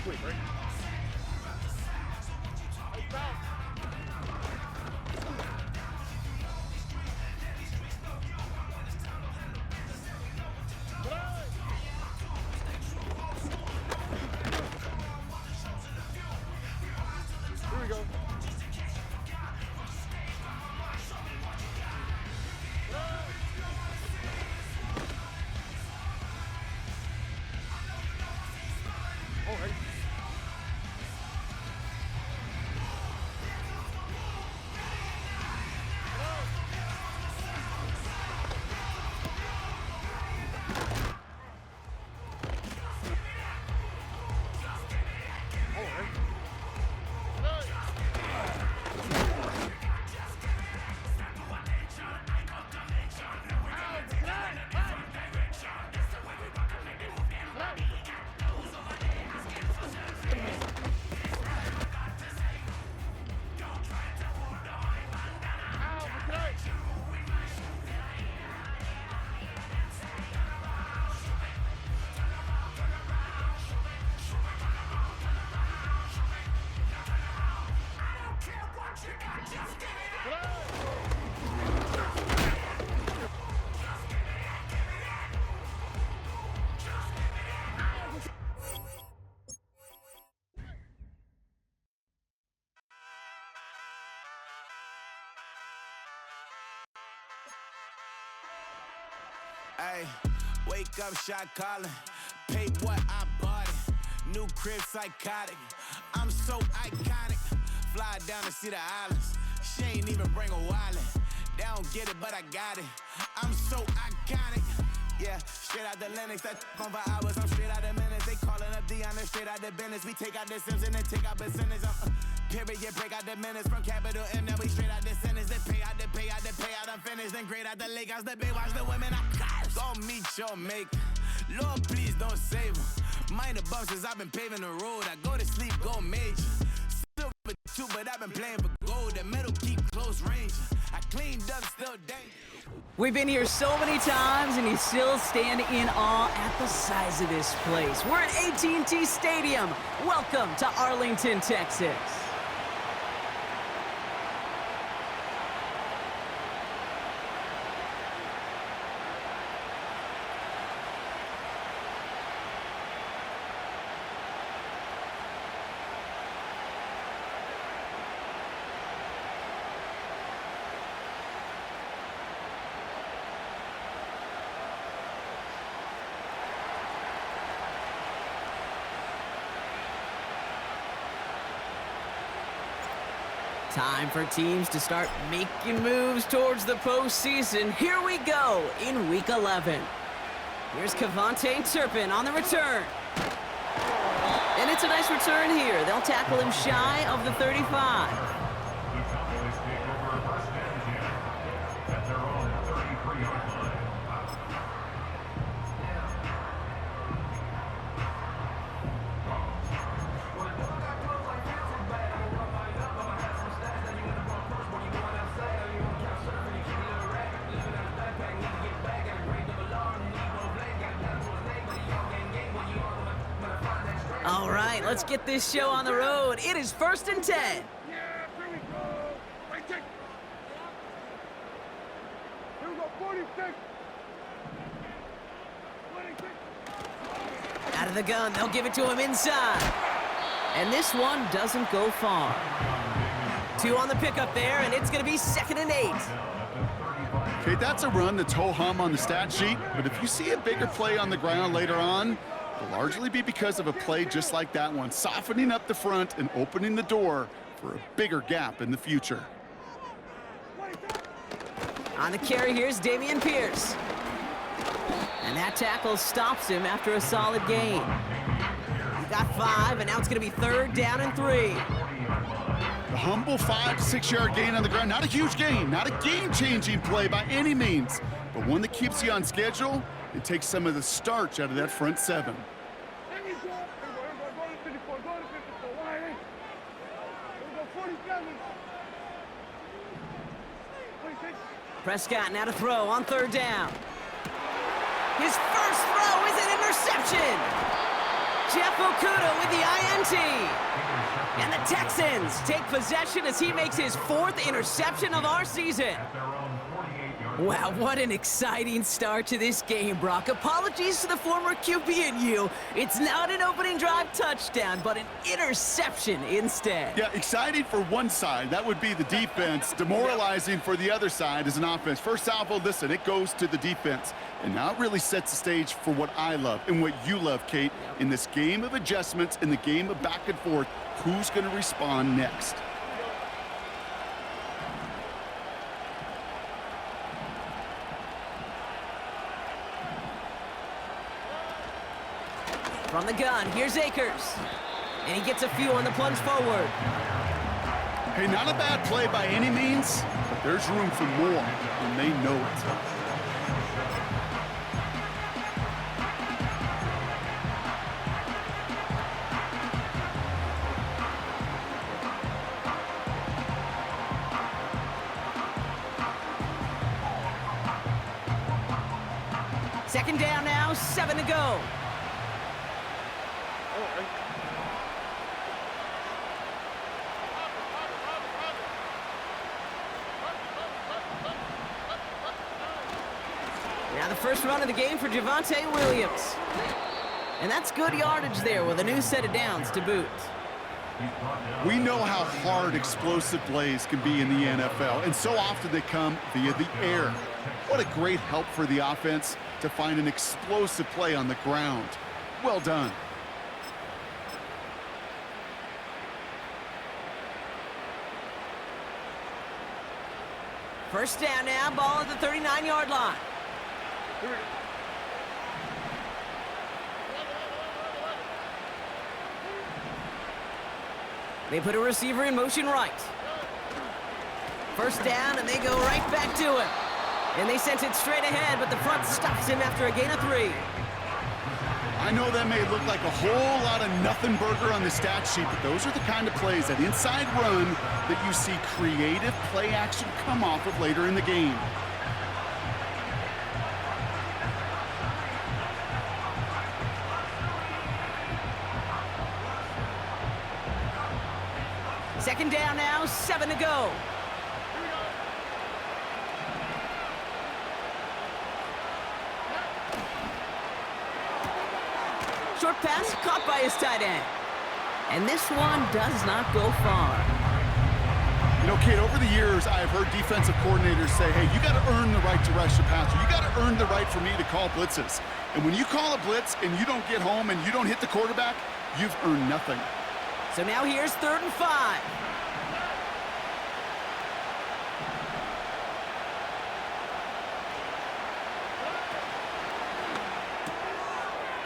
Quick, right? Here we go. All right. Ay, wake up, shot calling. Pay what I bought it. New crib, psychotic. I'm so iconic. Fly down to see the islands. She ain't even bring a wallet. They don't get it, but I got it. I'm so iconic. Yeah, straight out the Lennox. That on for hours. I'm straight out the minutes. They calling up Dion, straight out the business. We take out the Sims and then take out percentage. Period, break out the minutes from capital M. Now we straight out the sentence. They pay out, I'm finished. Then grade out the lake house, the bay, watch the women. I curse. Go meet your maker. Lord, please don't save them. Minor bumps since I've been paving the road. I go to sleep, go major. Silver too, but I've been playing for gold. The metal keep close range. I cleaned up, still dangerous. We've been here so many times, and you still stand in awe at the size of this place. We're at AT&T Stadium. Welcome to Arlington, Texas. Time for teams to start making moves towards the postseason. Here we go in Week 11. Here's Kevontae Turpin on the return. And it's a nice return here. They'll tackle him shy of the 35. All right, let's get this show on the road. It is 1st and 10. Yeah, here we go. Right take. Here we go, 46. 26. Out of the gun, they'll give it to him inside. And this one doesn't go far. 2 on the pickup there, and it's going to be 2nd and 8. Okay, that's a run that's ho-hum on the stat sheet, but if you see a bigger play on the ground later on, it'll largely be because of a play just like that one, softening up the front and opening the door for a bigger gap in the future. On the carry, here's Dameon Pierce. And that tackle stops him after a solid gain. He got 5, and now it's going to be 3rd down and 3. The humble 5 to 6 yard gain on the ground. Not a huge gain, not a game-changing play by any means, but one that keeps you on schedule and takes some of the starch out of that front 7. There you go. Go to 54. Go to 54. Why, hey? There we go. 47. 26. Prescott now to throw on 3rd down. His first throw is an interception. Jeff Okuda with the INT. And the Texans take possession as he makes his 4th interception of our season. Wow, what an exciting start to this game, Brock. Apologies to the former QB and you. It's not an opening drive touchdown, but an interception instead. Yeah, exciting for one side. That would be the defense. Demoralizing for the other side as an offense. First salvo, listen, it goes to the defense. And now it really sets the stage for what I love and what you love, Kate. In this game of adjustments, in the game of back and forth, who's going to respond next? From the gun, here's Akers. And he gets a few on the plunge forward. Hey, not a bad play by any means, but there's room for more, and they know it. Second down now, 7 to go. Now the first run of the game for Javonte Williams. And that's good yardage there with a new set of downs to boot. We know how hard explosive plays can be in the NFL, and so often they come via the air. What a great help for the offense to find an explosive play on the ground. Well done. First down now, ball at the 39-yard line. They put a receiver in motion right. First down, and they go right back to him. And they sent it straight ahead, but the front stops him after a gain of 3. I know that may look like a whole lot of nothing burger on the stat sheet, but those are the kind of plays, that inside run, that you see creative play action come off of later in the game. Second down now, 7 to go. Short pass caught by his tight end. And this one does not go far. You know, Kate, over the years, I've heard defensive coordinators say, hey, you got to earn the right to rush the passer. You got to earn the right for me to call blitzes. And when you call a blitz and you don't get home and you don't hit the quarterback, you've earned nothing. So now here's 3rd and 5.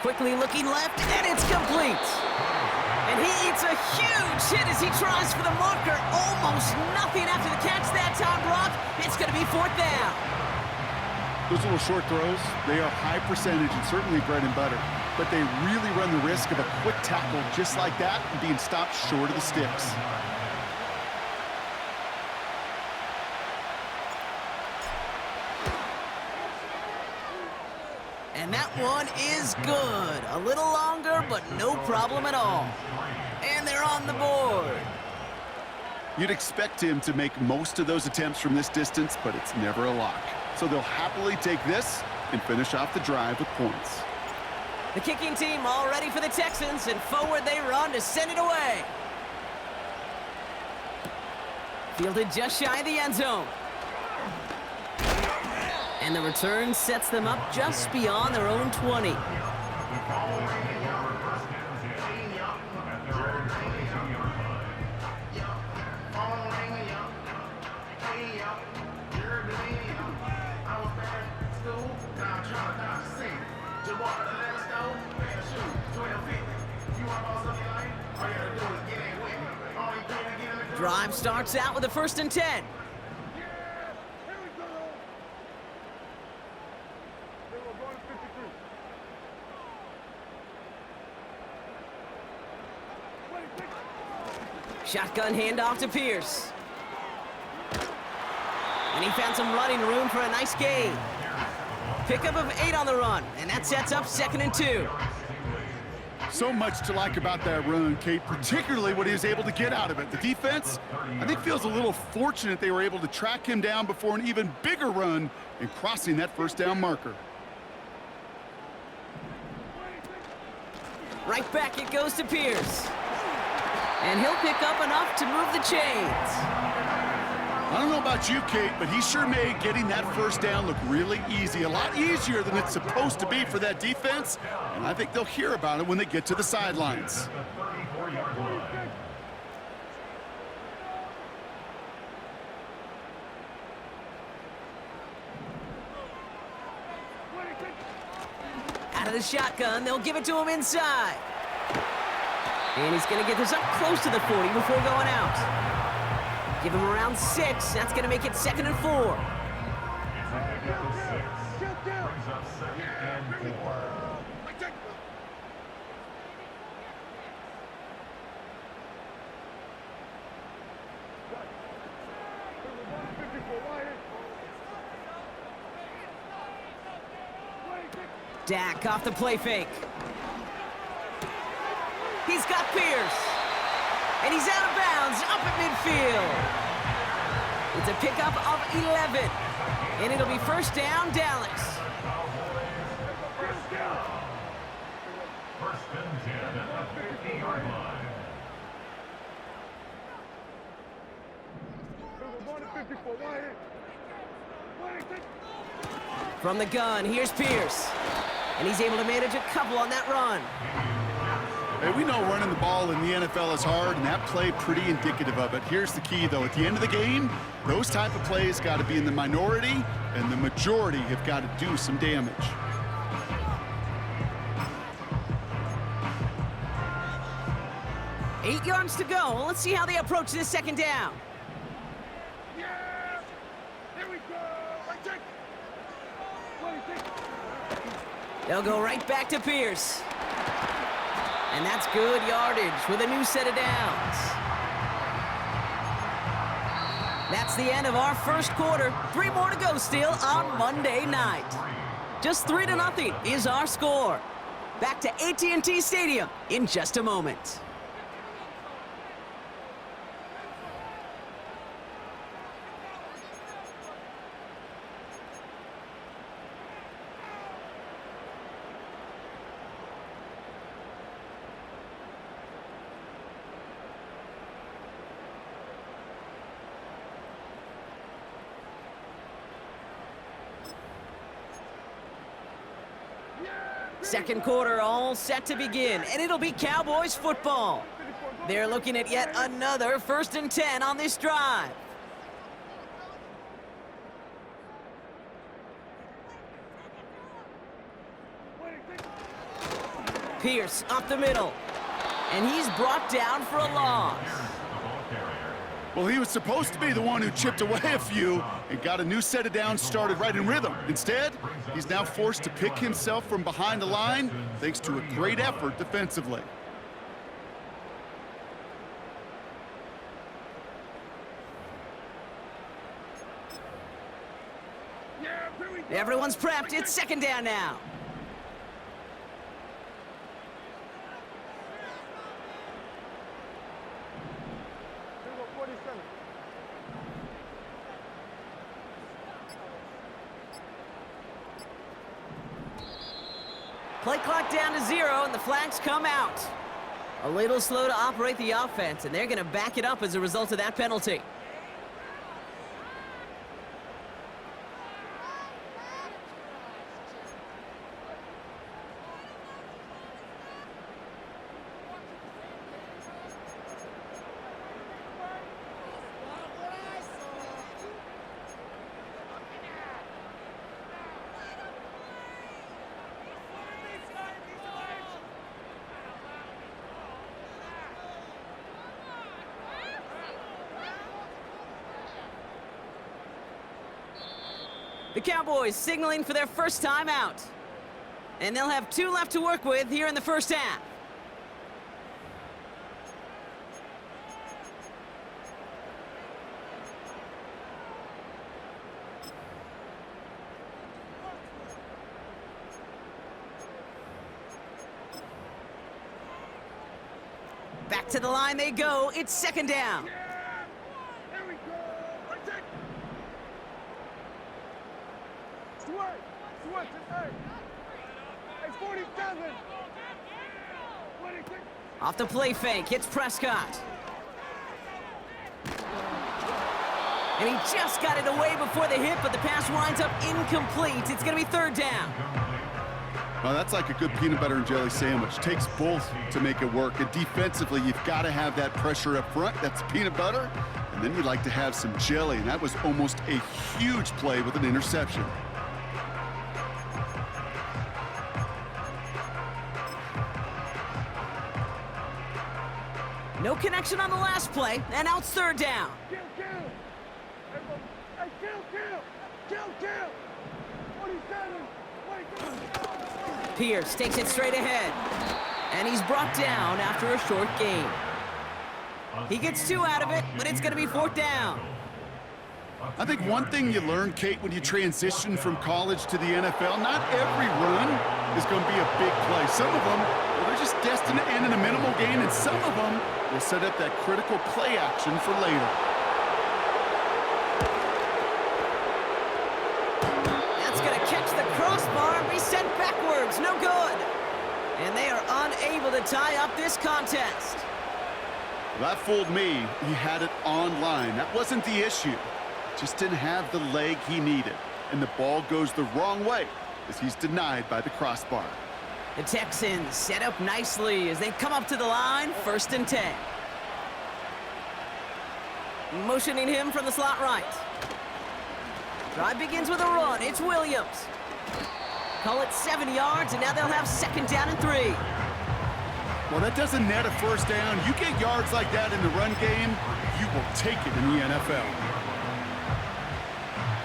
Quickly looking left, and it's complete. And he eats a huge hit as he tries for the marker. Almost nothing after the catch that time, Brock. It's going to be 4th down. Those little short throws, they are high percentage and certainly bread and butter. But they really run the risk of a quick tackle just like that and being stopped short of the sticks. And that one is good. A little longer, but no problem at all. And they're on the board. You'd expect him to make most of those attempts from this distance, but it's never a lock. So they'll happily take this and finish off the drive with points. The kicking team all ready for the Texans, and forward they run to send it away. Fielded just shy of the end zone. And the return sets them up just beyond their own 20. Drive starts out with a 1st and 10. Here we go. They were going to 53. 26. Shotgun handoff to Pierce. And he found some running room for a nice gain. Pickup of 8 on the run, and that sets up 2nd and 2. So much to like about that run, Kate, particularly what he was able to get out of it. The defense, I think, feels a little fortunate they were able to track him down before an even bigger run and crossing that 1st down marker. Right back it goes to Pierce. And he'll pick up enough to move the chains. I don't know about you, Kate, but he sure made getting that 1st down look really easy. A lot easier than it's supposed to be for that defense. And I think they'll hear about it when they get to the sidelines. Out of the shotgun, they'll give it to him inside. And he's going to get this up close to the 40 before going out. Give him around 6. That's going to make it 2nd and 4. Dak off the play fake. He's got Pierce. And he's out of bounds, up at midfield. It's a pickup of 11. And it'll be 1st down, Dallas. 1st and 10 at the 50-yard line. From the gun, here's Pierce. And he's able to manage a couple on that run. Hey, we know running the ball in the NFL is hard, and that play pretty indicative of it. Here's the key, though. At the end of the game, those type of plays got to be in the minority, and the majority have got to do some damage. Eight yards to go. Let's see how they approach this 2nd down. Yeah! Here we go! Right check! 26. They'll go right back to Pierce. And that's good yardage with a new set of downs. That's the end of our 1st quarter. 3 more to go still on Monday night. Just 3-0 is our score. Back to AT&T Stadium in just a moment. Second quarter all set to begin, and it'll be Cowboys football. They're looking at yet another 1st and 10 on this drive. Pierce up the middle, and he's brought down for a loss. Well, he was supposed to be the one who chipped away a few and got a new set of downs started right in rhythm. Instead, he's now forced to pick himself from behind the line thanks to a great effort defensively. Everyone's prepped. It's 2nd down now. Play clock down to 0, and the flags come out. A little slow to operate the offense, and they're going to back it up as a result of that penalty. The Cowboys signaling for their first time out. And they'll have 2 left to work with here in the first half. Back to the line they go. It's second down. Here we go. Let's take. Switch, it's 47. 26. Off the play fake, hits Prescott. And he just got it away before the hit, but the pass winds up incomplete. It's going to be third down. Well, that's like a good peanut butter and jelly sandwich. Takes both to make it work. And defensively, you've got to have that pressure up front. That's peanut butter. And then you'd like to have some jelly. And that was almost a huge play with an interception. No connection on the last play, and now it's third down. Kill. Hey, kill. 47. Pierce takes it straight ahead. And he's brought down after a short gain. He gets 2 out of it, but it's going to be fourth down. I think one thing you learn, Kate, when you transition from college to the NFL, not every run is going to be a big play. Some of them, well, they're just destined to end in a minimal gain, and some of them will set up that critical play action for later. That's going to catch the crossbar and be sent backwards. No good. And they are unable to tie up this contest. That fooled me. He had it on line. That wasn't the issue. Just didn't have the leg he needed. And the ball goes the wrong way as he's denied by the crossbar. The Texans set up nicely as they come up to the line, 1st and 10. Motioning him from the slot right. Drive begins with a run. It's Williams. Call it 7 yards, and now they'll have 2nd down and 3. Well, that doesn't net a first down. You get yards like that in the run game, you will take it in the NFL.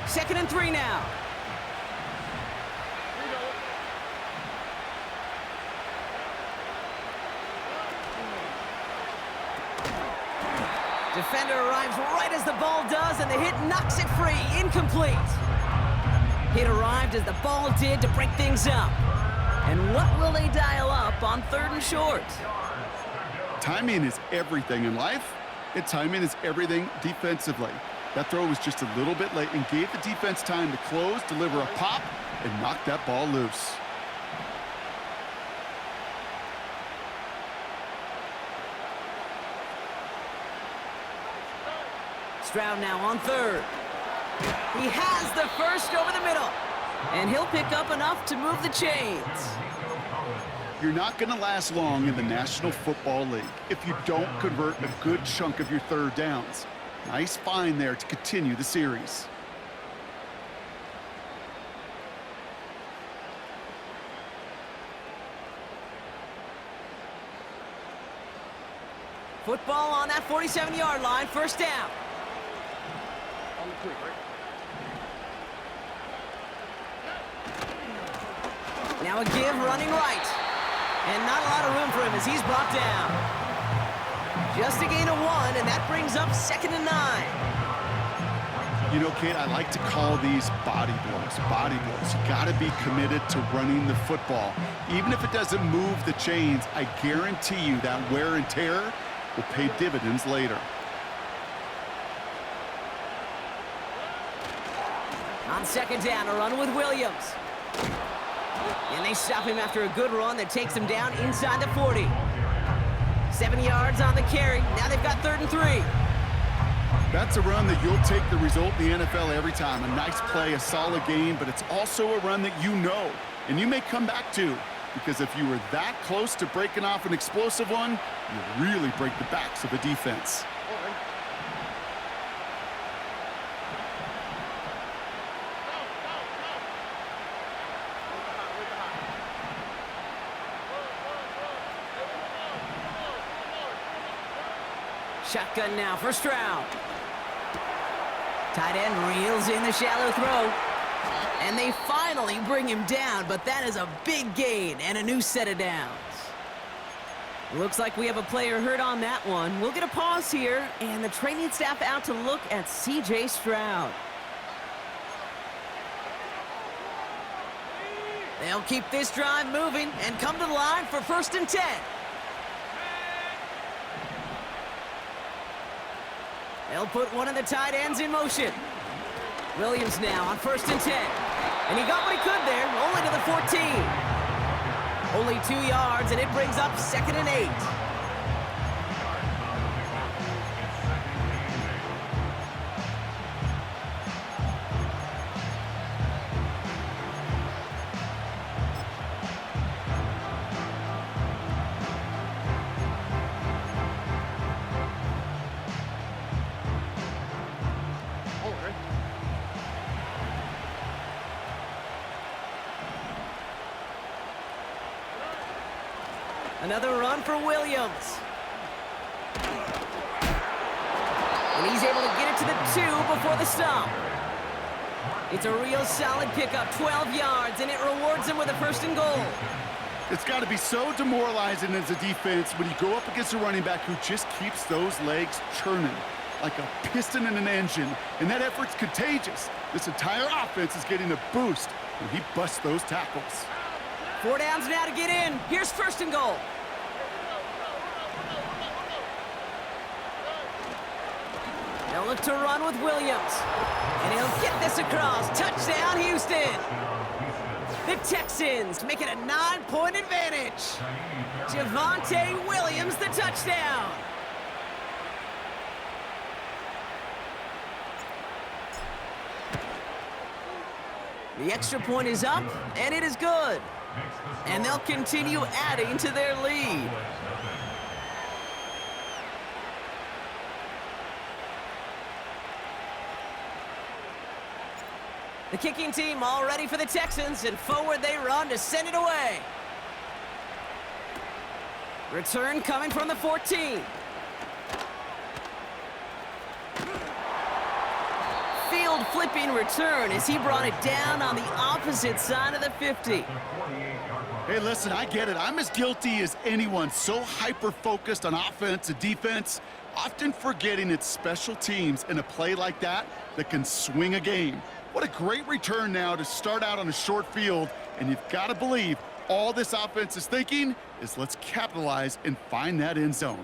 2nd and 3 now. Defender arrives right as the ball does, and the hit knocks it free. Incomplete. Hit arrived as the ball did to break things up. And what will they dial up on 3rd and short? Timing is everything in life, and timing is everything defensively. That throw was just a little bit late and gave the defense time to close, deliver a pop, and knock that ball loose. Stroud now on 3rd. He has the first over the middle. And he'll pick up enough to move the chains. You're not going to last long in the National Football League if you don't convert a good chunk of your 3rd downs. Nice find there to continue the series. Football on that 47-yard line, 1st down. On the quick, right? Now a give running right. And not a lot of room for him as he's brought down. Just a gain of 1, and that brings up 2nd and 9. You know, Kate, I like to call these body blows. Body blows. You got to be committed to running the football. Even if it doesn't move the chains, I guarantee you that wear and tear will pay dividends later. On 2nd down, a run with Williams. And they stop him after a good run that takes him down inside the 40. 7 yards on the carry. Now they've got 3rd and 3. That's a run that you'll take the result in the NFL every time. A nice play, a solid game, but it's also a run that you know and you may come back to, because if you were that close to breaking off an explosive one, you really break the backs of a defense. Shotgun now for Stroud. Tight end reels in the shallow throw. And they finally bring him down, but that is a big gain and a new set of downs. Looks like we have a player hurt on that one. We'll get a pause here, and the training staff out to look at C.J. Stroud. They'll keep this drive moving and come to the line for 1st and 10. They'll put one of the tight ends in motion. Williams now on 1st and 10. And he got what he could there, only to the 14. Only 2 yards, and it brings up 2nd and 8. Another run for Williams. And he's able to get it to the 2 before the stop. It's a real solid pickup, 12 yards, and it rewards him with a 1st and goal. It's got to be so demoralizing as a defense when you go up against a running back who just keeps those legs churning like a piston in an engine, and that effort's contagious. This entire offense is getting a boost when he busts those tackles. 4 downs now to get in. Here's 1st and goal. They'll look to run with Williams. And he'll get this across. Touchdown, Houston. The Texans make it a 9-point advantage. Javonte Williams, the touchdown. The extra point is up, and it is good. And they'll continue adding to their lead. The kicking team all ready for the Texans, and forward they run to send it away. Return coming from the 14. Field flipping return as he brought it down on the opposite side of the 50. Hey, listen, I get it. I'm as guilty as anyone. So hyper-focused on offense and defense, often forgetting it's special teams in a play like that that can swing a game. What a great return now to start out on a short field, and you've got to believe all this offense is thinking is let's capitalize and find that end zone.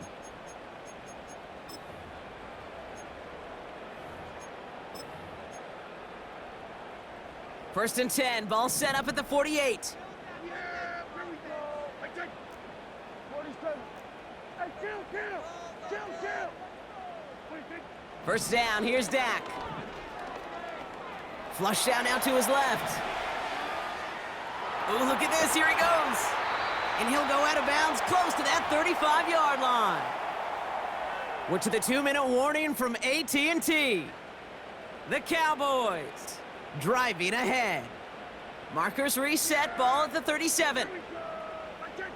First and 10, ball set up at the 48. Yeah, here we go. I take 47. Hey, kill. What do you think? First down, here's Dak. Flush down now to his left. Oh, look at this, here he goes. And he'll go out of bounds close to that 35-yard line. We're to the 2-minute warning from AT&T. The Cowboys driving ahead. Markers reset, ball at the 37. Here we go. I take.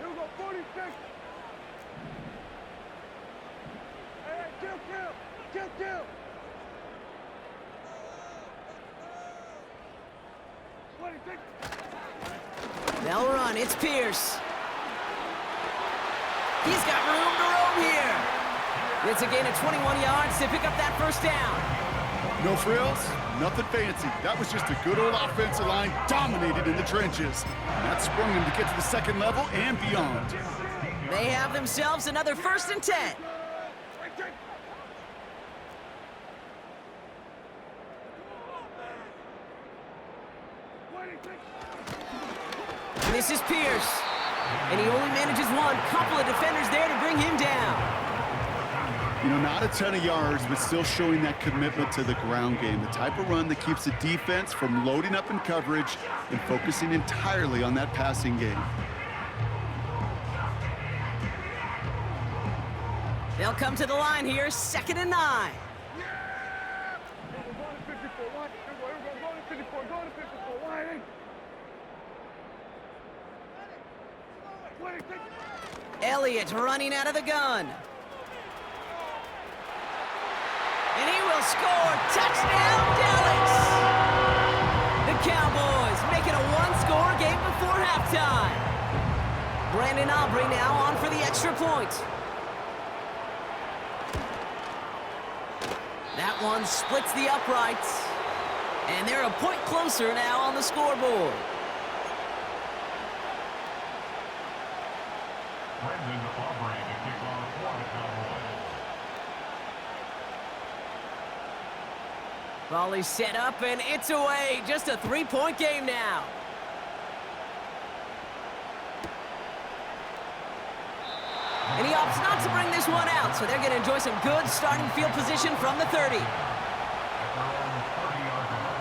Here we go, 46. Hey, kill. What do you think? They'll run, it's Pierce. He's got room to roam here. It's a gain of 21 yards to pick up that first down. No frills, nothing fancy. That was just a good old offensive line dominated in the trenches. And that sprung them to get to the second level and beyond. They have themselves another 1st and 10. This is Pierce, and he only manages one. Couple of defenders there to bring him down. You know, not a ton of yards, but still showing that commitment to the ground game. The type of run that keeps the defense from loading up in coverage and focusing entirely on that passing game. They'll come to the line here, 2nd and 9. Elliott running out of the gun. And he will will score. Touchdown, Dallas! The Cowboys make it a one-score game before halftime. Brandon Aubrey now on for the extra point. That one splits the uprights. And they're a point closer now on the scoreboard. Brandon Aubrey to kick off for the Cowboys. Volley set up, and it's away. Just a three-point game now. And he opts not to bring this one out, so they're going to enjoy some good starting field position from the 30. At their own 30-yard line.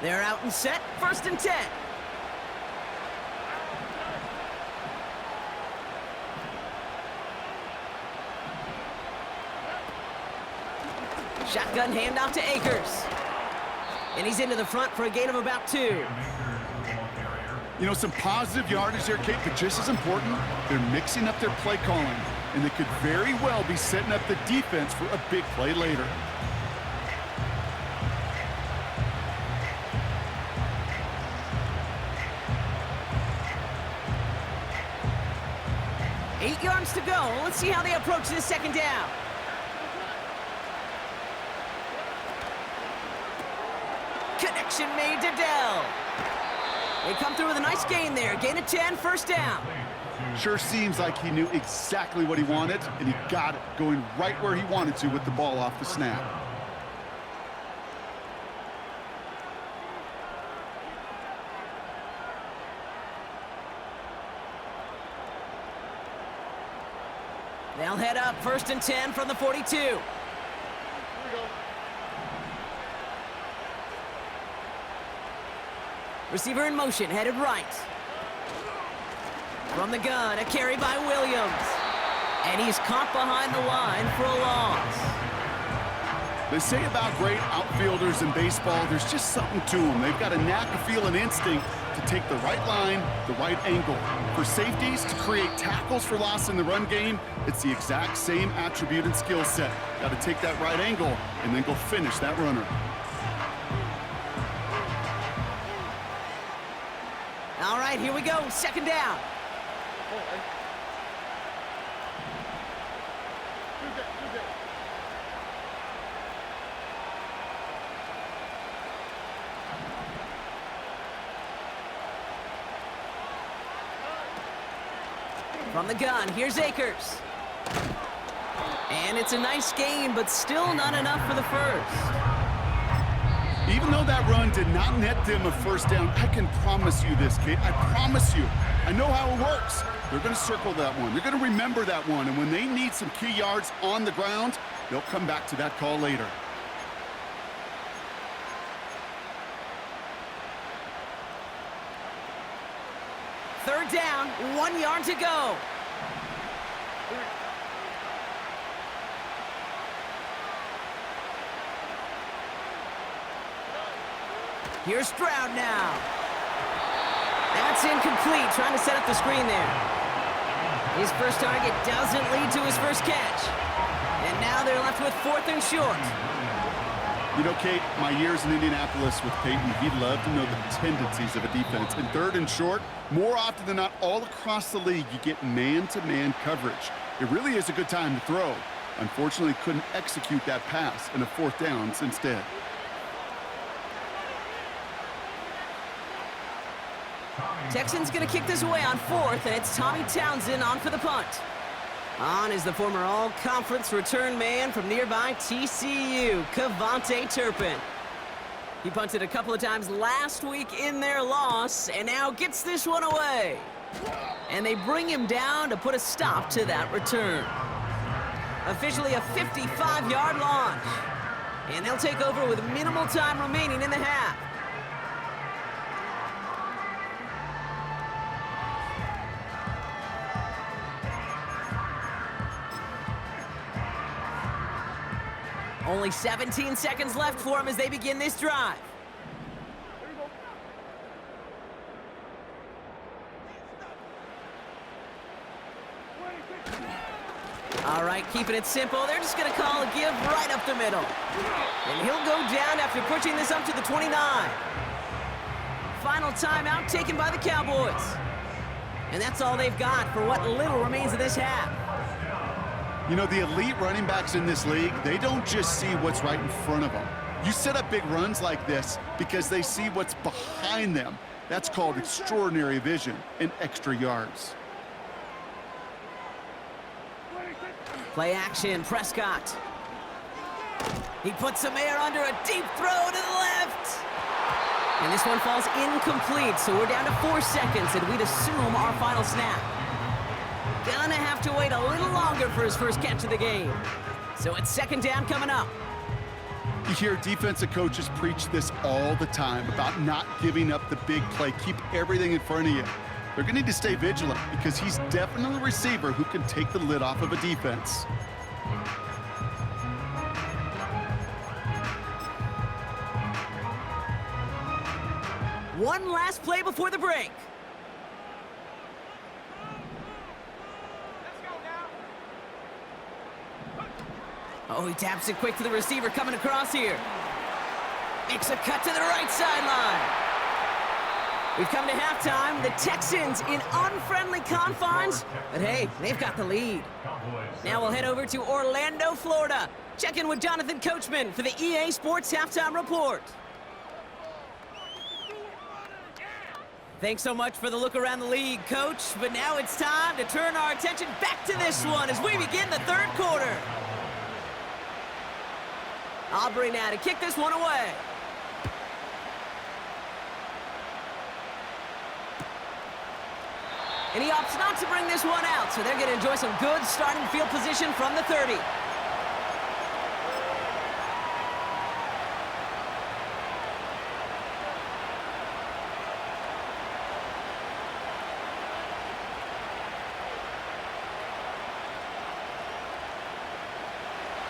They're out and set, 1st and 10. Shotgun handoff to Akers. And he's into the front for a gain of about 2. You know, some positive yardage there, Kate, but just as important, they're mixing up their play calling, and they could very well be setting up the defense for a big play later. Eight yards to go. Let's see how they approach this second down. Connection made to Dell. They come through with a nice gain there. Gain of 10, 1st down. Sure seems like he knew exactly what he wanted, and he got it, going right where he wanted to with the ball off the snap. They'll head up 1st and 10 from the 42. Receiver in motion, headed right. From the gun, a carry by Williams. And he's caught behind the line for a loss. They say about great outfielders in baseball, there's just something to them. They've got a knack of feeling instinct to take the right line, the right angle. For safeties, to create tackles for loss in the run game, it's the exact same attribute and skill set. Got to take that right angle and then go finish that runner. All right, here we go, 2nd down. From the gun, here's Akers. And it's a nice gain, but still not enough for the 1st. Even though that run did not net them a 1st down, I can promise you this, Kate. I promise you. I know how it works. They're going to circle that one. They're going to remember that one. And when they need some key yards on the ground, they'll come back to that call later. Third down, 1 yard to go. Here's Stroud now. That's incomplete, trying to set up the screen there. His first target doesn't lead to his first catch. And now they're left with 4th and short. You know, Kate, my years in Indianapolis with Peyton, he'd love to know the tendencies of a defense. In 3rd and short, more often than not, all across the league, you get man-to-man coverage. It really is a good time to throw. Unfortunately, couldn't execute that pass in a 4th down instead. Texans going to kick this away on 4th, and it's Tommy Townsend on for the punt. On is the former all-conference return man from nearby TCU, Cavante Turpin. He punted a couple of times last week in their loss, and now gets this one away. And they bring him down to put a stop to that return. Officially a 55-yard launch. And they'll take over with minimal time remaining in the half. Only 17 seconds left for him as they begin this drive. All right, keeping it simple. They're just going to call a give right up the middle. And he'll go down after pushing this up to the 29. Final timeout taken by the Cowboys. And that's all they've got for what little remains of this half. You know, the elite running backs in this league, they don't just see what's right in front of them. You set up big runs like this because they see what's behind them. That's called extraordinary vision and extra yards. Play action, Prescott. He puts some air under a deep throw to the left. And this one falls incomplete, so we're down to 4 seconds, and we'd assume our final snap. Gonna have to wait a little longer for his first catch of the game. So it's second down coming up. You hear defensive coaches preach this all the time about not giving up the big play. Keep everything in front of you. They're going to need to stay vigilant because he's definitely a receiver who can take the lid off of a defense. One last play before the break. Oh, he taps it quick to the receiver coming across here. Makes a cut to the right sideline. We've come to halftime. The Texans in unfriendly confines, but hey, they've got the lead. Now we'll head over to Orlando, Florida. Check in with Jonathan Coachman for the EA Sports Halftime Report. Thanks so much for the look around the league, Coach. But now it's time to turn our attention back to this one as we begin the third quarter. Aubrey now to kick this one away. And he opts not to bring this one out, so they're going to enjoy some good starting field position from the 30.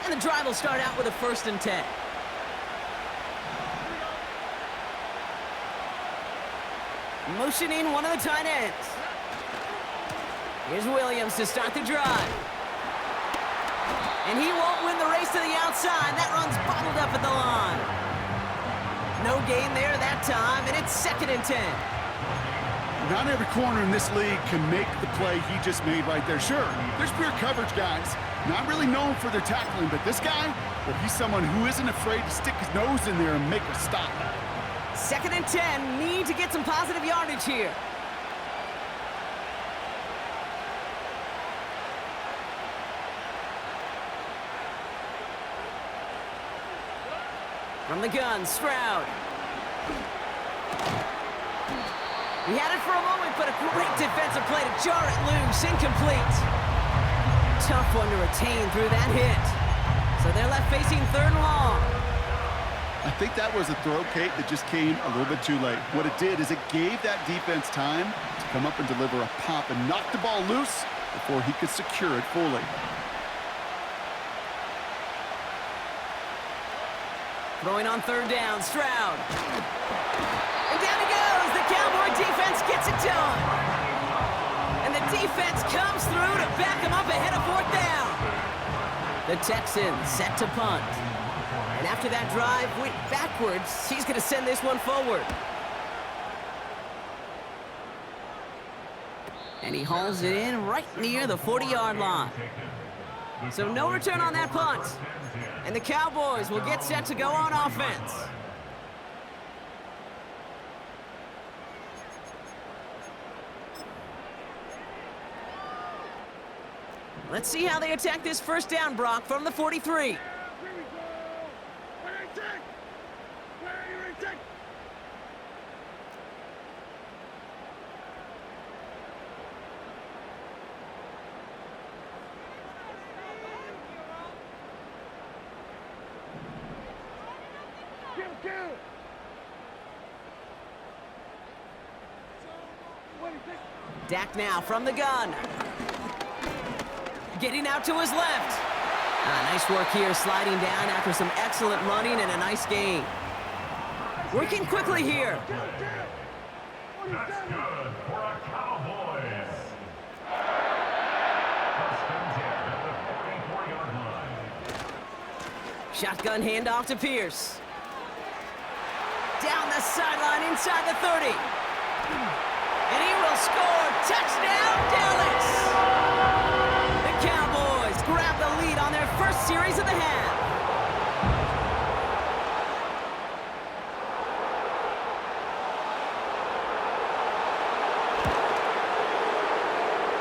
And the drive will start out with a 1st and 10. Motioning one of the tight ends. Here's Williams to start the drive. And he won't win the race to the outside. That run's bottled up at the line. No gain there that time, and it's 2nd and 10. Not every corner in this league can make the play he just made right there. Sure, there's pure coverage guys. Not really known for their tackling, but this guy, well, he's someone who isn't afraid to stick his nose in there and make a stop. 2nd and 10, need to get some positive yardage here. From the gun, Stroud. He had it for a moment, but a great defensive play to jar it loose. Incomplete. Tough one to retain through that hit. So they're left facing 3rd and long. I think that was a throw, Kate, that just came a little bit too late. What it did is it gave that defense time to come up and deliver a pop and knock the ball loose before he could secure it fully. Throwing on 3rd down, Stroud. And down he goes. The Cowboy defense gets it done. And the defense comes through to back him up ahead of 4th down. The Texans set to punt. And after that drive went backwards, he's going to send this one forward. And he hauls it in right near the 40-yard line. So no return on that punt. And the Cowboys will get set to go on offense. Let's see how they attack this 1st down, Brock, from the 43. Dak now from the gun. Getting out to his left. Nice work here, sliding down after some excellent running and a nice gain. Working quickly here. That's good for a Cowboys. First and 10 at the 44-yard line. Shotgun handoff to Pierce. Down the sideline inside the 30. And he will score. Touchdown, Dallas! The Cowboys grab the lead on their first series of the half.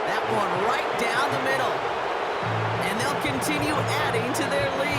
That one right down the middle. And they'll continue adding to their lead.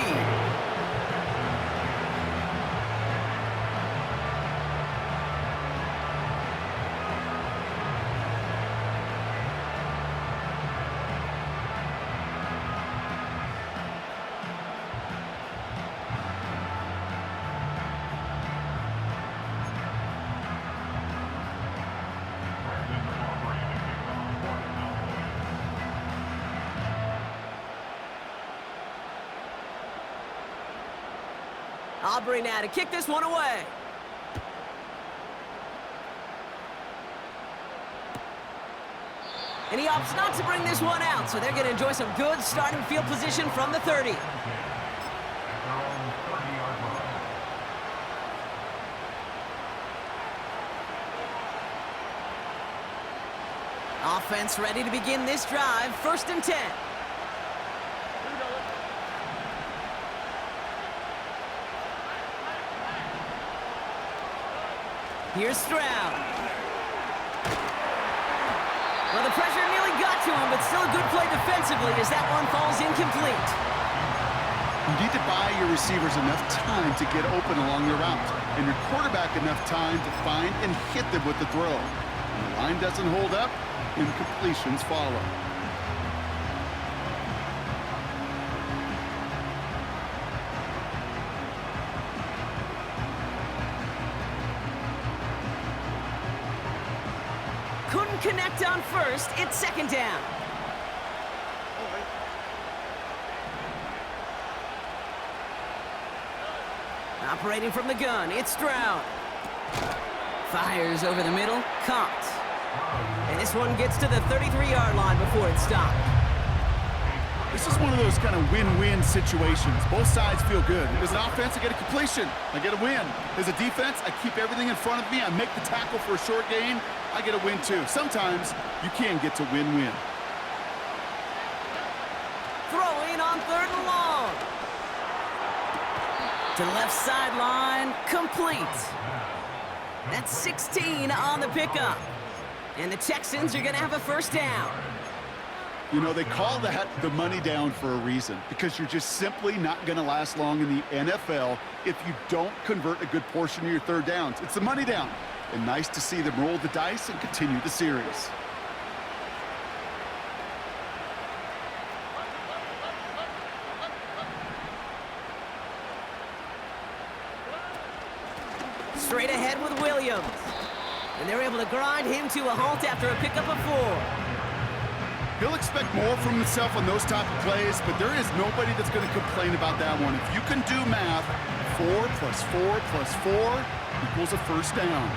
Aubrey now to kick this one away. And he opts not to bring this one out, so they're going to enjoy some good starting field position from the 30. At their own 30-yard line. Offense ready to begin this drive, 1st and 10. Here's Stroud. Well, the pressure nearly got to him, but still a good play defensively as that one falls incomplete. You need to buy your receivers enough time to get open along their route, and your quarterback enough time to find and hit them with the throw. When the line doesn't hold up, incompletions follow. Couldn't connect on first. It's 2nd down. Operating from the gun, it's Stroud. Fires over the middle, caught. And this one gets to the 33-yard line before it's stopped. This is one of those kind of win-win situations. Both sides feel good. As an offense, I get a completion. I get a win. As a defense, I keep everything in front of me. I make the tackle for a short gain. I get a win, too. Sometimes, you can get to win-win. Throwing on 3rd and long. To the left sideline, complete. That's 16 on the pickup. And the Texans are going to have a 1st down. You know, they call that the money down for a reason, because you're just simply not going to last long in the NFL if you don't convert a good portion of your 3rd downs. It's the money down. And nice to see them roll the dice and continue the series. Straight ahead with Williams. And they're able to grind him to a halt after a pickup of 4. He'll expect more from himself on those type of plays, but there is nobody that's going to complain about that one. If you can do math, 4 plus 4 plus 4 equals a 1st down.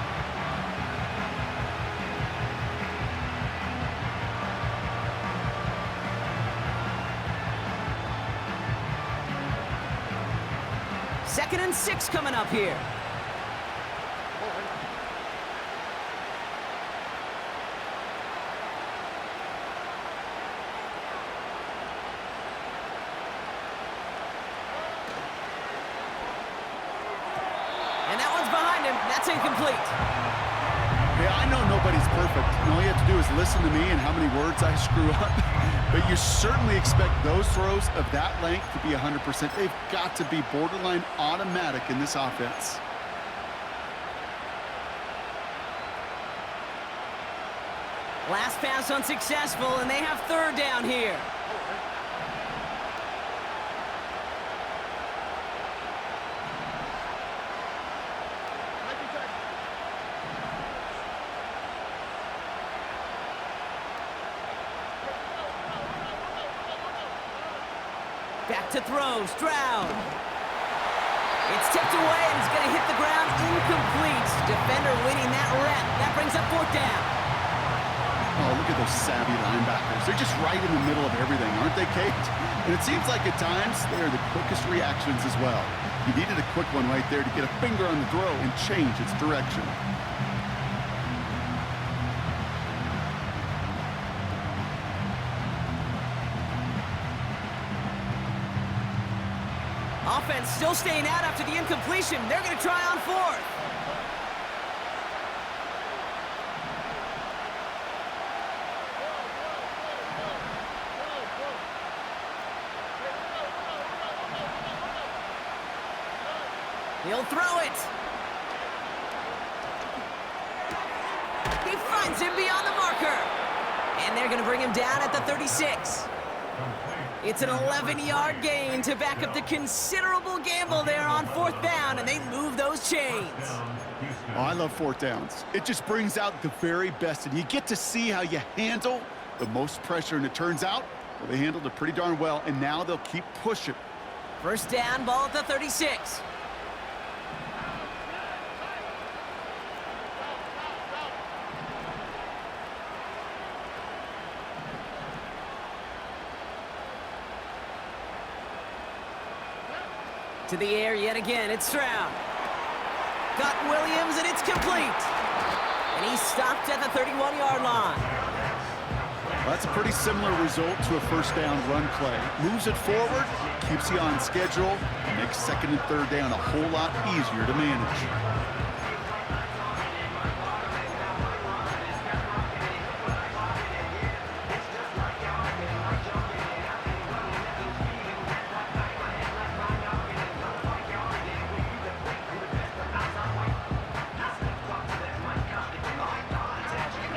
Second and 6 coming up here. And that one's behind him. That's incomplete. Hey, I know nobody's perfect. And all you have to do is listen to me and how many words I screw up. But you certainly expect those throws of that length to be 100%. They've got to be borderline automatic in this offense. Last pass unsuccessful, and they have 3rd down here. Back to throw. Stroud. It's tipped away, and it's going to hit the ground incomplete. Defender winning that rep. That brings up 4th down. Oh, look at those savvy linebackers. They're just right in the middle of everything, aren't they, Kate? And it seems like at times they are the quickest reactions as well. You needed a quick one right there to get a finger on the throw and change its direction. Offense still staying out after the incompletion. They're going to try on 4th. He'll throw it. He finds him beyond the marker. And they're going to bring him down at the 36. It's an 11-yard gain to back up the considerable gamble there on 4th down, and they move those chains. Oh, I love 4th downs. It just brings out the very best, and you get to see how you handle the most pressure, and it turns out, well, they handled it pretty darn well, and now they'll keep pushing. 1st down, ball at the 36. To the air yet again, it's Stroud. Got Williams, and it's complete. And he's stopped at the 31-yard line. Well, that's a pretty similar result to a 1st down run play. Moves it forward, keeps you on schedule, and makes 2nd and 3rd down a whole lot easier to manage.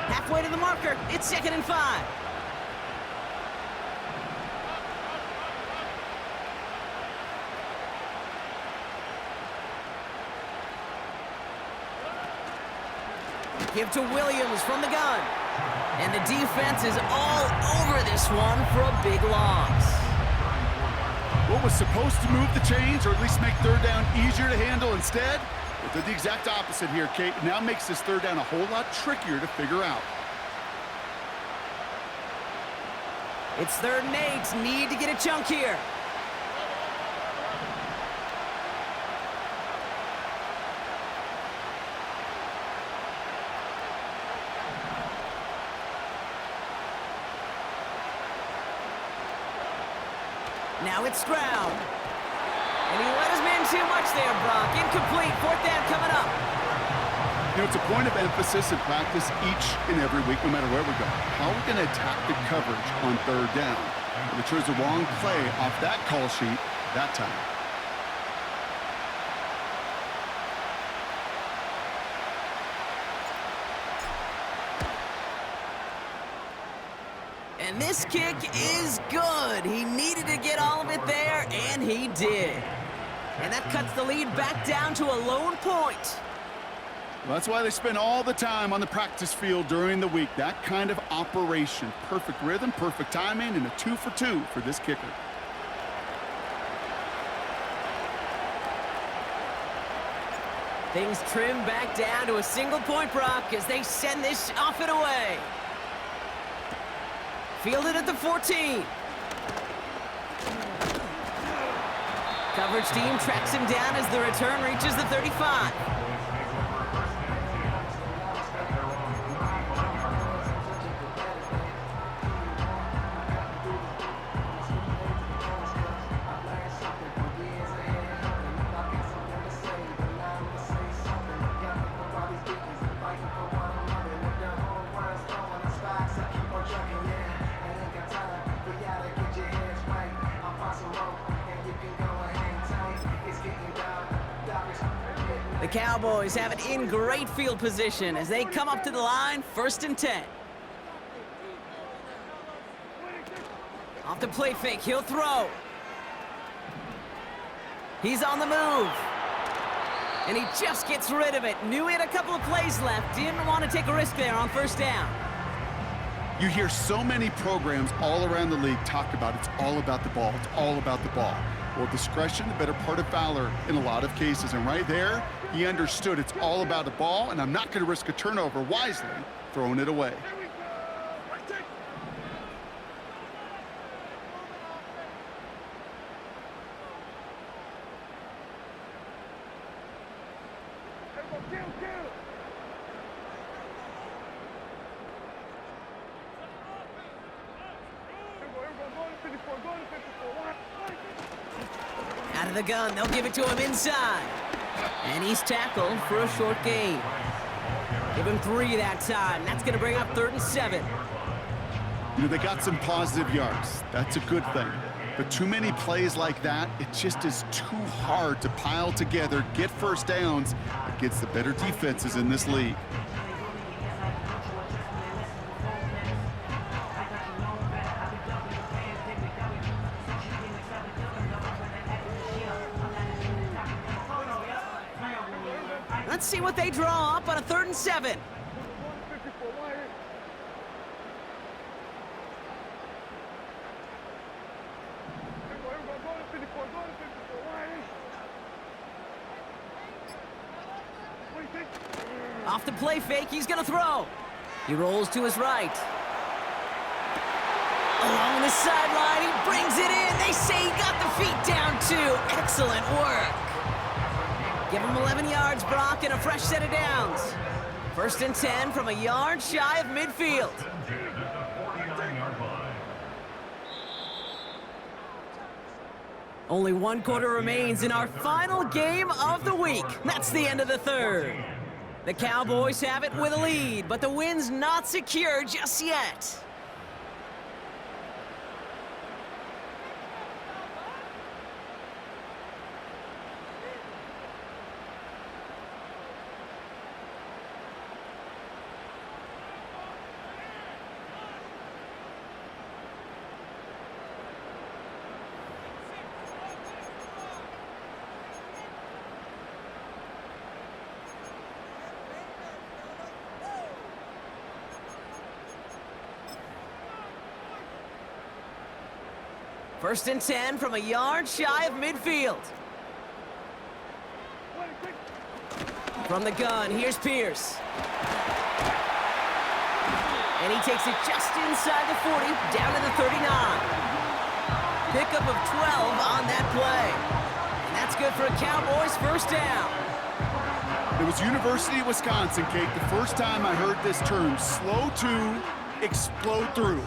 Halfway to the marker, it's 2nd and 5. Give to Williams from the gun. And the defense is all over this one for a big loss. What was supposed to move the chains, or at least make 3rd down easier to handle instead? Well, did the exact opposite here, Kate. It now makes this 3rd down a whole lot trickier to figure out. It's 3rd and 8. Need to get a chunk here. Now it's Stroud. And he let his man too much there, Brock. Incomplete. 4th down coming up. You know, it's a point of emphasis in practice each and every week, no matter where we go. How are we going to attack the coverage on 3rd down? Well, they chose the wrong play off that call sheet that time. And this kick is good. He needed to get all of it there, and he did. And that cuts the lead back down to a lone point. Well, that's why they spend all the time on the practice field during the week. That kind of operation. Perfect rhythm, perfect timing, and a 2 for 2 for this kicker. Things trim back down to a single point, Brock, as they send this off and away. Fielded at the 14. Coverage team tracks him down as the return reaches the 35. The Cowboys have it in great field position as they come up to the line, 1st and 10. Off the play fake, he'll throw. He's on the move. And he just gets rid of it. Knew he had a couple of plays left. Didn't want to take a risk there on 1st down. You hear so many programs all around the league talk about it's all about the ball, it's all about the ball. Well, discretion, the better part of valor in a lot of cases. And right there, he understood it's all about the ball, and I'm not going to risk a turnover, wisely throwing it away. Out of the gun, they'll give it to him inside. And he's tackled for a short gain. Give him 3 that time. That's going to bring up 3rd and 7. You know, they got some positive yards. That's a good thing. But too many plays like that, it just is too hard to pile together, get first downs against the better defenses in this league. Let's see what they draw up on a 3rd and 7. Off the play fake, he's gonna throw. He rolls to his right. Along the sideline, he brings it in. They say he got the feet down too. Excellent work. Give him 11 yards, Brock, and a fresh set of downs. 1st and 10 from a yard shy of midfield. Only 1 quarter remains in our final game of the week. That's the end of the 3rd. The Cowboys have it with a lead, but the win's not secure just yet. First and 10 from a yard shy of midfield. From the gun, here's Pierce. And he takes it just inside the 40, down to the 39. Pickup of 12 on that play. And that's good for a Cowboys first down. It was University of Wisconsin, Kate, the first time I heard this term, slow to explode through.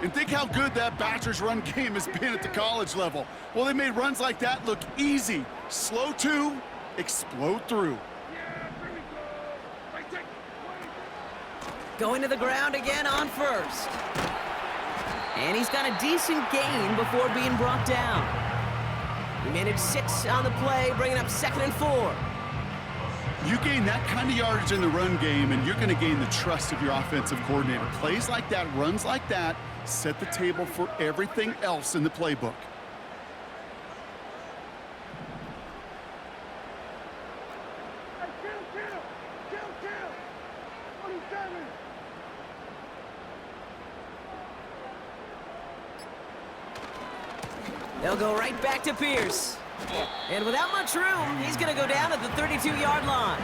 And think how good that Badgers run game has been at the college level. Well, they made runs like that look easy. Slow to explode through. Going to the ground again on 1st. And he's got a decent gain before being brought down. He managed 6 on the play, bringing up 2nd and 4. You gain that kind of yardage in the run game, and you're going to gain the trust of your offensive coordinator. Plays like that, runs like that, set the table for everything else in the playbook. They'll go right back to Pierce. And without much room, he's going to go down at the 32-yard line.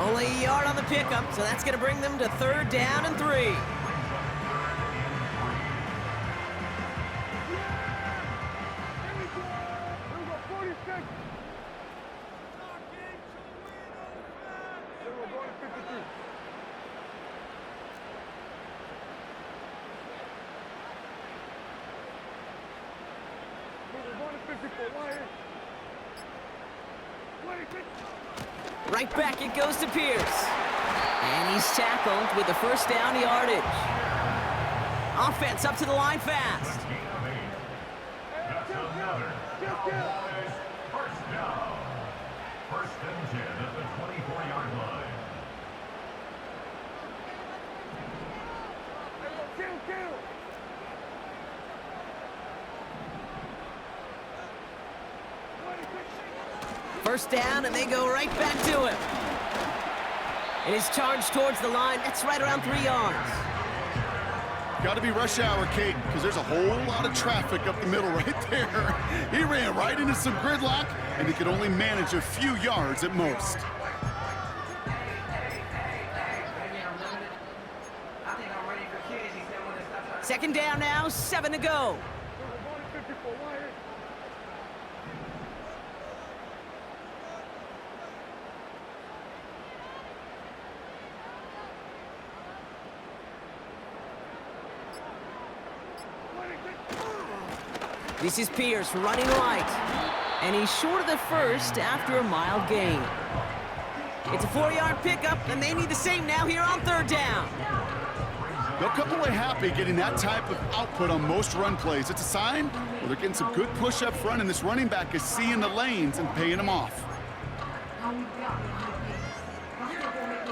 Only a yard on the pickup, so that's going to bring them to 3rd down and 3. Right back it goes to Pierce. And he's tackled with the first down yardage. Offense up to the line fast. That's another Cowboys first down. 1st and 10 at the 24-yard line. First down, and they go right back to him. And his charge towards the line, that's right around 3 yards. Got to be rush hour, Kate, because there's a whole lot of traffic up the middle right there. He ran right into some gridlock, and he could only manage a few yards at most. Second down now, 7 to go. This is Pierce running right. And he's short of the first after a mild gain. It's a 4-yard pickup, and they need the same now here on third down. They'll come away happy getting that type of output on most run plays. It's a sign where they're getting some good push up front, and this running back is seeing the lanes and paying them off.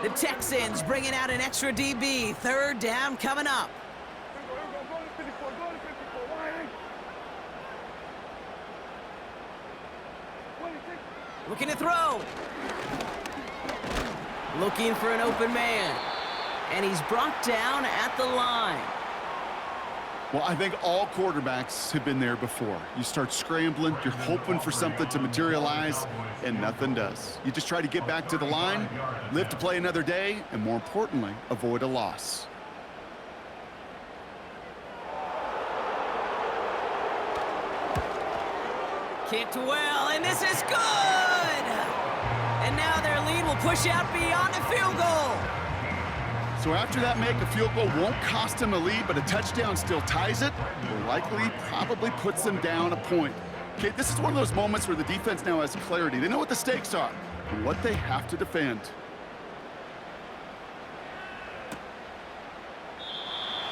The Texans bringing out an extra DB. Third down coming up. Looking to throw. Looking for an open man. And he's brought down at the line. Well, I think all quarterbacks have been there before. You start scrambling, you're hoping for something to materialize, and nothing does. You just try to get back to the line, live to play another day, and more importantly, avoid a loss. Kicked well, and this is good! And now their lead will push out beyond the field goal. So after that make, a field goal won't cost them a lead, but a touchdown still ties it, or likely probably puts them down a point. Okay, this is one of those moments where the defense now has clarity. They know what the stakes are and what they have to defend.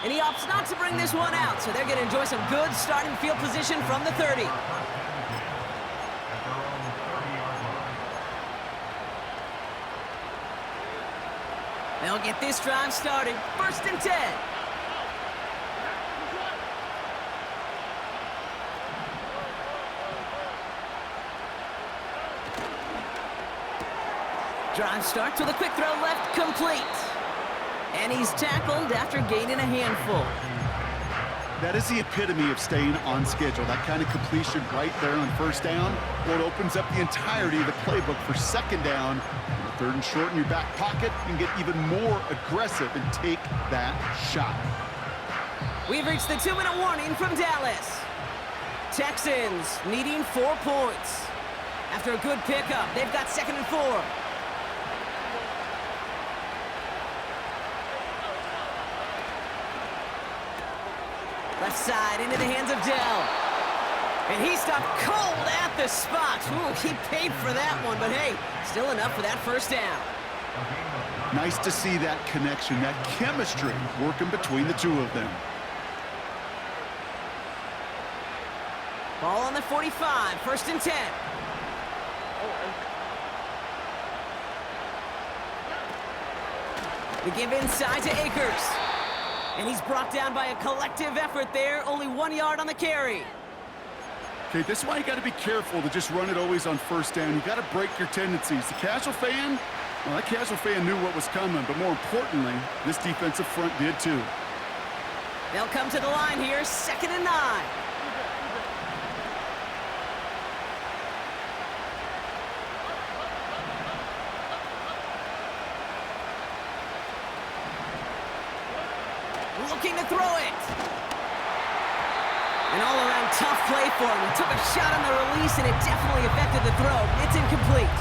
And he opts not to bring this one out, so they're going to enjoy some good starting field position from the 30. They'll get this drive started. 1st and 10. Drive starts with a quick throw left, complete. And he's tackled after gaining a handful. That is the epitome of staying on schedule. That kind of completion right there on 1st down. Well, it opens up the entirety of the playbook for 2nd down. 3rd and short in your back pocket, you can get even more aggressive and take that shot. We've reached the 2-minute warning from Dallas. Texans needing 4 points. After a good pickup, they've got 2nd and 4. Left side into the hands of Dell. And he stopped cold at the spot. Ooh, he paid for that one, but hey, still enough for that 1st down. Nice to see that connection, that chemistry working between the two of them. Ball on the 45, 1st and 10. We give inside to Akers. And he's brought down by a collective effort there, only 1 yard on the carry. Okay, this is why you got to be careful to just run it always on 1st down. You got to break your tendencies. The casual fan, well, that casual fan knew what was coming, but more importantly, this defensive front did too. They'll come to the line here, 2nd and 9. Looking to throw it. An all-around tough play for him. He took a shot on the release, and it definitely affected the throw. It's incomplete.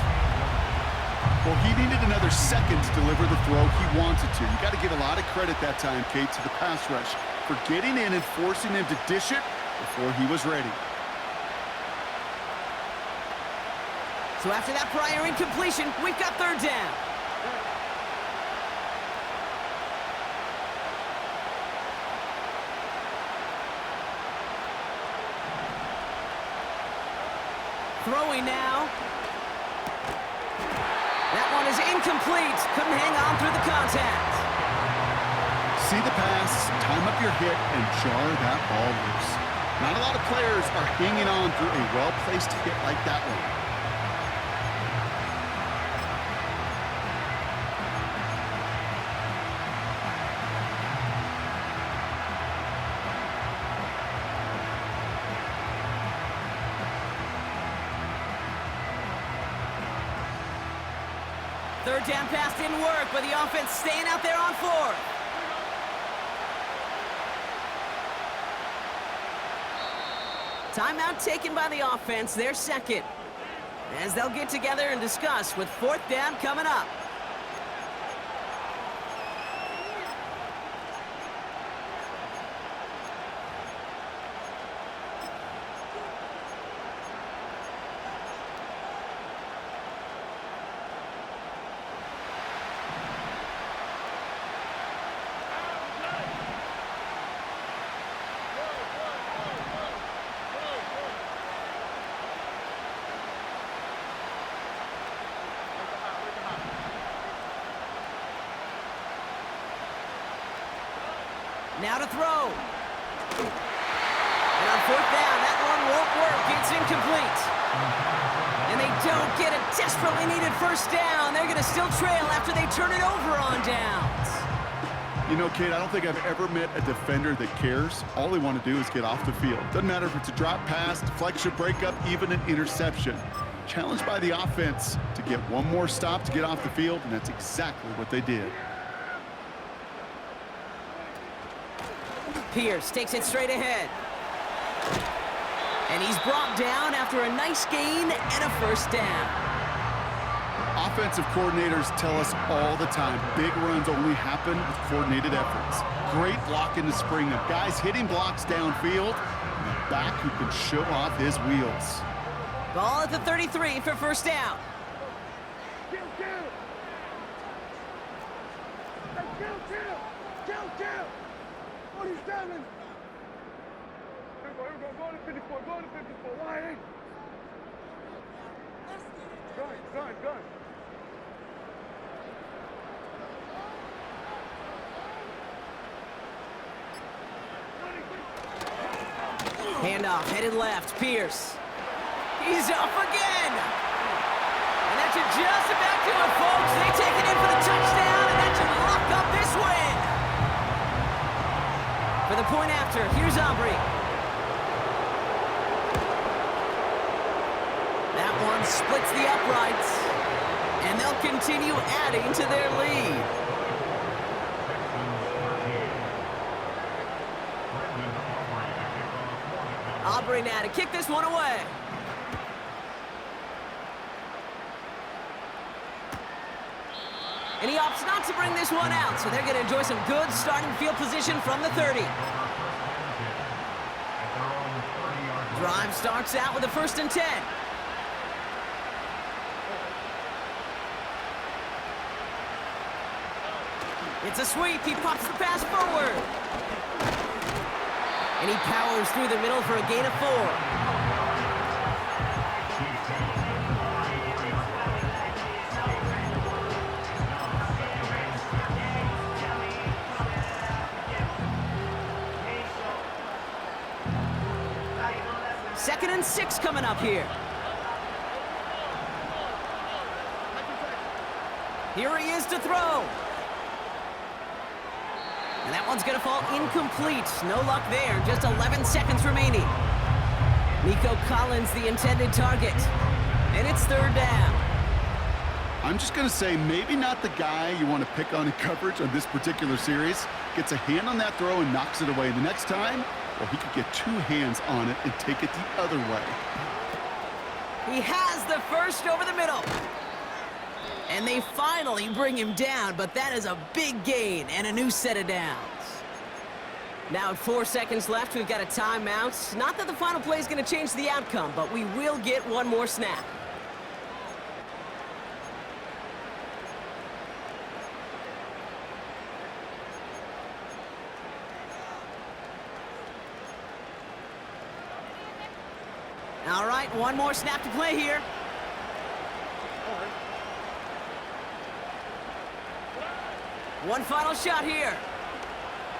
Well, he needed another second to deliver the throw he wanted to. You got to give a lot of credit that time, Kate, to the pass rush for getting in and forcing him to dish it before he was ready. So after that prior incompletion, we've got 3rd down. Throwing now. That one is incomplete. Couldn't hang on through the contact. See the pass, time up your hit, and jar that ball loose. Not a lot of players are hanging on through a well-placed hit like that one. Third down pass didn't work, but the offense staying out there on fourth. Timeout taken by the offense, their second, as they'll get together and discuss with fourth down coming up. Now to throw. And on fourth down, that one won't work. It's incomplete. And they don't get a desperately needed first down. They're going to still trail after they turn it over on downs. You know, Kate, I don't think I've ever met a defender that cares. All they want to do is get off the field. Doesn't matter if it's a drop pass, deflection, breakup, even an interception. Challenged by the offense to get one more stop to get off the field, and that's exactly what they did. Pierce takes it straight ahead. And he's brought down after a nice gain and a first down. Offensive coordinators tell us all the time, big runs only happen with coordinated efforts. Great block in the spring of guys hitting blocks downfield, and a back who can show off his wheels. Ball at the 33 for first down. Kill! 47! Here we go, go to 54, go to 54, wide. Gun. Handoff, headed left, Pierce. He's off again! And that should just about do it, folks. They take it in for the touchdown, and that should lock up this win. For the point after, here's Aubrey. That one splits the uprights, and they'll continue adding to their lead. Aubrey now to kick this one away. And he opts not to bring this one out, so they're going to enjoy some good starting field position from the 30. Drive starts out with a 1st and 10. It's a sweep. He pops the pass forward. And he powers through the middle for a gain of 4. Second and 6 coming up here. Here he is to throw. And that one's going to fall incomplete. No luck there. Just 11 seconds remaining. Nico Collins, the intended target. And it's 3rd down. I'm just going to say maybe not the guy you want to pick on in coverage on this particular series. Gets a hand on that throw and knocks it away. The next time, well, he could get 2 hands on it and take it the other way. He has the first over the middle. And they finally bring him down, but that is a big gain and a new set of downs. Now at 4 seconds left, we've got a timeout. Not that the final play is going to change the outcome, but we will get one more snap. All right, one more snap to play here. One final shot here.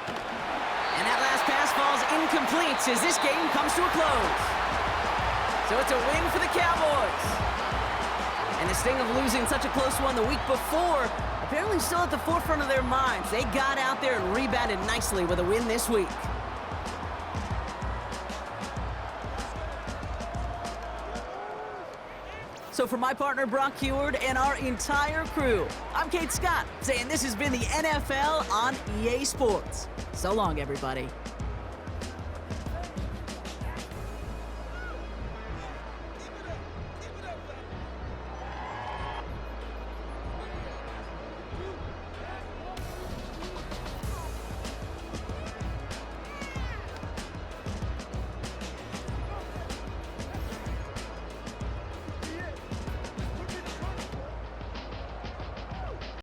And that last pass falls incomplete as this game comes to a close. So it's a win for the Cowboys. And the sting of losing such a close one the week before, apparently still at the forefront of their minds. They got out there and rebounded nicely with a win this week. So for my partner Brock Heward and our entire crew, I'm Kate Scott, saying this has been the NFL on EA Sports. So long, everybody.